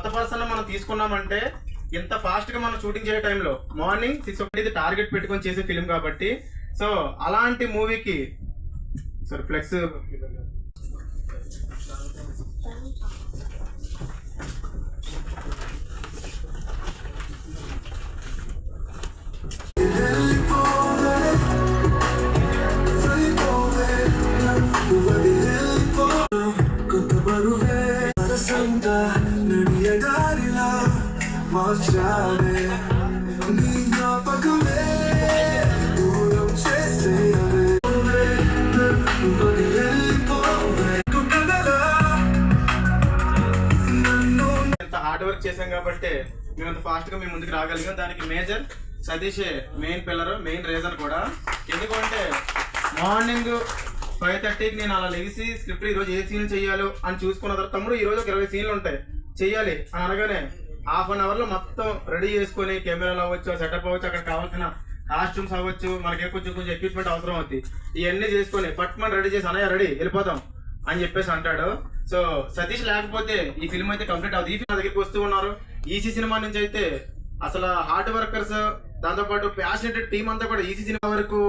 కొత్త పర్సన్ మనం తీసుకున్నామంటే ఇంత ఫాస్ట్ గా మనం షూటింగ్ చేసే టైంలో మార్నింగ్ 6 టార్గెట్ పెట్టుకొని చేసే ఫిల్మ్ కాబట్టి సో అలాంటి మూవీకి సార్ ఫ్లెక్స్ హార్డ్ వర్క్ చేసాం కాబట్టి మేము అంత ఫాస్ట్ గా మేము ముందుకు రాగలిగాం. దానికి మేజర్ సతీషే మెయిన్ పిల్లర్, మెయిన్ రీజన్ కూడా. ఎందుకంటే మార్నింగ్ 5:30కి నేను అలా లేచి స్క్రిప్ట్ ఈరోజు ఏ సీన్ చేయాలో అని చూసుకున్న తర్వాత తమ్ముడు ఈరోజు ఒక 20 సీన్లు ఉంటాయి చెయ్యాలి అని అనగానే ½ అన్ అవర్ లో మొత్తం రెడీ చేసుకుని కెమెరాలు అవ్వచ్చు, సెటప్ అవ్వచ్చు, అక్కడ కావాల్సిన కాస్ట్యూమ్స్ అవ్వచ్చు, మనకి కొంచెం ఎక్విప్మెంట్ అవసరం అవుతుంది. ఇవన్నీ చేసుకుని పట్టుమని రెడీ చేసి అన్నయ్య రెడీ వెళ్ళిపోతాం అని చెప్పేసి అంటాడు. సో సతీష్ లేకపోతే ఈ ఫిల్మ్ అయితే కంప్లీట్ అవుతుంది. ఈ ఫిల్మ్ దగ్గరికి వస్తూ ఉన్నారు. ఈసీ సినిమా నుంచి అయితే అసలు హార్డ్ వర్కర్స్, దాంతోపాటు ప్యాషనేటెడ్ టీం అంతా కూడా ఈసీ సినిమా వరకు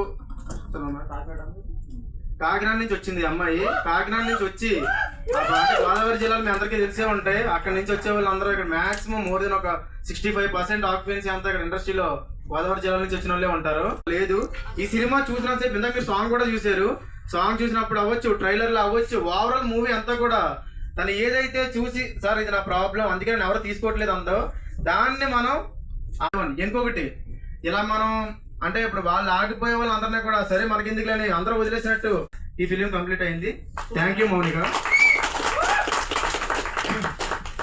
కాకినాడ నుంచి వచ్చింది అమ్మాయి. కాకినాడ నుంచి వచ్చి గోదావరి జిల్లాలో మీ అందరికీ తెలిసే ఉంటాయి. అక్కడ నుంచి వచ్చే వాళ్ళు అందరూ ఇక్కడ మాక్సిమం మోర్ దెన్ ఒక 65% ఆక్యుపెన్సీ అంతా ఇక్కడ ఇండస్ట్రీలో గోదావరి జిల్లా నుంచి వచ్చిన వాళ్ళే ఉంటారు. లేదు ఈ సినిమా చూసినంతసేపు ఇందాక మీరు సాంగ్ కూడా చూసారు. సాంగ్ చూసినప్పుడు అవ్వచ్చు, ట్రైలర్లో అవ్వచ్చు, ఓవరాల్ మూవీ అంతా కూడా తను ఏదైతే చూసి సార్ ఇది నా ప్రాబ్లం అందుకే నేను ఎవరు తీసుకోవట్లేదు అందో దాన్ని మనం ఇంకొకటి ఇలా మనం అంటే ఇప్పుడు వాళ్ళు ఆగిపోయే వాళ్ళు అందరినీ కూడా సరే మనకెందుకు లేని అందరూ వదిలేసినట్టు ఈ ఫిలిం కంప్లీట్ అయింది. Thank you Mounika.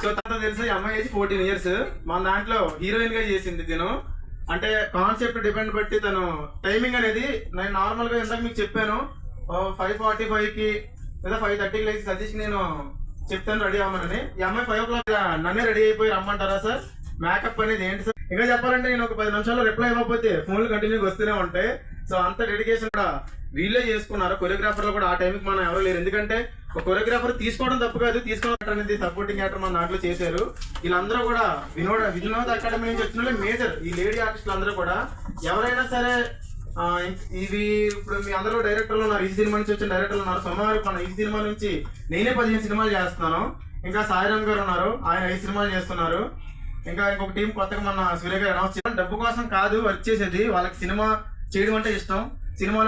సో తనతో తెలుసు ఈ అమ్మాయి ఏజ్ 14 years. మన దాంట్లో హీరోయిన్ గా చేసింది తిను. అంటే కాన్సెప్ట్ డిపెండ్ బట్టి తను టైమింగ్ అనేది నేను నార్మల్ గా ఇందాక మీకు చెప్పాను 5:45కి లేదా 5:30కి లేచి సతీష్ నేను చెప్తాను రెడీ అవ్వమని. ఈ అమ్మాయి 5 o'clock నన్నే రెడీ అయిపోయి రమ్మంటారా సార్? మేకప్ అనేది ఏంటి సార్? ఇంకా చెప్పాలంటే నేను ఒక 10 నిమిషాల్లో రిప్లై ఇవ్వకపోతే ఫోన్లు కంటిన్యూగా వస్తూనే ఉంటాయి. సో అంత డెడికేషన్ కూడా వీళ్ళే చేసుకున్నారు. కొరియోగ్రాఫర్లు కూడా ఆ టైంకి మనం ఎవరు లేరు. ఎందుకంటే ఒక కొరియోగ్రాఫర్ తీసుకోవడం తప్పు కాదు, తీసుకోవడం అనేది సపోర్టింగ్ యాక్టర్ మన దాంట్లో చేశారు. వీళ్ళందరూ కూడా వినోద్ అకాడమీ నుంచి వచ్చిన మేజర్ ఈ లేడీ ఆర్టిస్టులు అందరూ కూడా ఎవరైనా సరే ఇవి ఇప్పుడు మీ అందరూ డైరెక్టర్లు ఉన్నారు, ఈ సినిమా నుంచి వచ్చిన డైరెక్టర్లు ఉన్నారు. సుమారు మన ఈ సినిమా నుంచి నేనే 15 సినిమాలు చేస్తున్నాను. ఇంకా సాయిరామ్ గారు ఉన్నారు, ఆయన 5 సినిమాలు చేస్తున్నారు. ఇంకా ఇంకొక టీం కొత్తగా మన సూర్య గారు అనౌన్స్ చేయాలి. డబ్బు కోసం కాదు వర్క్ చేసేది, వాళ్ళకి సినిమా చేయడం అంటే ఇష్టం. సినిమాలో